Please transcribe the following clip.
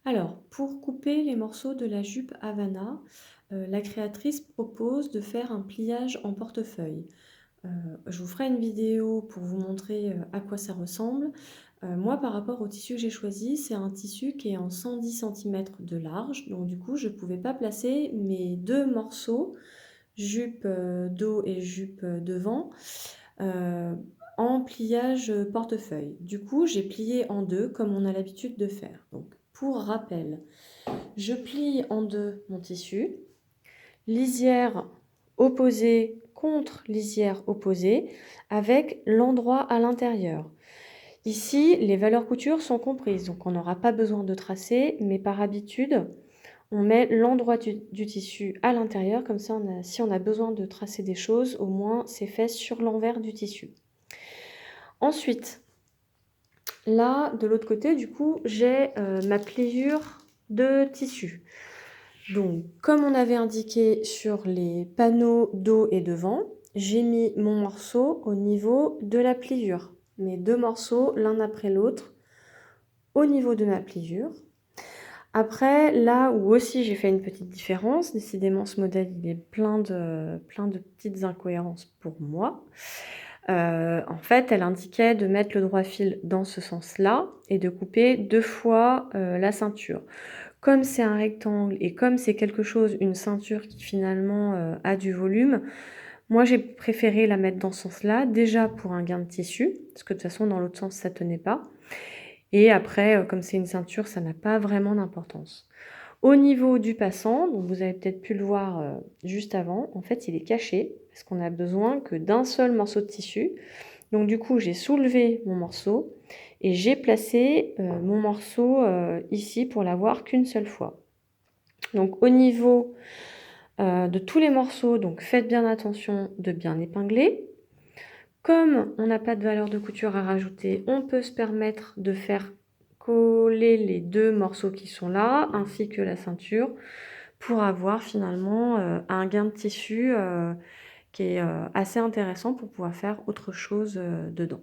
Alors, pour couper les morceaux de la jupe Havana, la créatrice propose de faire un pliage en portefeuille. Heu, je vous ferai une vidéo pour vous montrer, à quoi ça ressemble. Moi, par rapport au tissu que j'ai choisi, c'est un tissu qui est en 110 centimètres de large, donc du coup, je ne pouvais pas placer mes 2 morceaux, jupe, dos et jupe, devant, heu, en pliage, portefeuille. Du coup, j'ai plié en 2 comme on a l'habitude de faire. Donc pour rappel, je plie en 2 mon tissu, lisière opposée contre lisière opposée avec l'endroit à l'intérieur. Ici, les valeurs couture sont comprises, donc on n'aura pas besoin de tracer, mais par habitude, on met l'endroit du tissu à l'intérieur, comme ça si on a besoin de tracer des choses, au moins c'est fait sur l'envers du tissu. Ensuite, là, de l'autre côté, du coup, j'ai ma pliure de tissu. Donc, comme on avait indiqué sur les panneaux dos et devant, j'ai mis mon morceau au niveau de la pliure. Mes 2 morceaux, l'un après l'autre, au niveau de ma pliure. Après, là où aussi j'ai fait une petite différence, décidément ce modèle il est plein de petites incohérences pour moi. En fait, elle indiquait de mettre le droit fil dans ce sens-là et de couper 2 fois, la ceinture. Comme c'est un rectangle et comme c'est quelque chose, une ceinture qui finalement, a du volume, moi j'ai préféré la mettre dans ce sens-là, déjà pour un gain de tissu, parce que de toute façon dans l'autre sens ça tenait pas et après, comme c'est une ceinture, ça n'a pas vraiment d'importance. Au niveau du passant, donc vous avez peut-être pu le voir, juste avant, en fait il est caché parce qu'on a besoin que d'un seul morceau de tissu. Donc du coup, j'ai soulevé mon morceau et j'ai placé, mon morceau, ici pour l'avoir qu'une seule fois. Donc au niveau, de tous les morceaux, donc faites bien attention de bien épingler. Comme on n'a pas de valeur de couture à rajouter, on peut se permettre de faire coller les 2 morceaux qui sont là, ainsi que la ceinture, pour avoir finalement, un gain de tissu, qui est, assez intéressant pour pouvoir faire autre chose, dedans.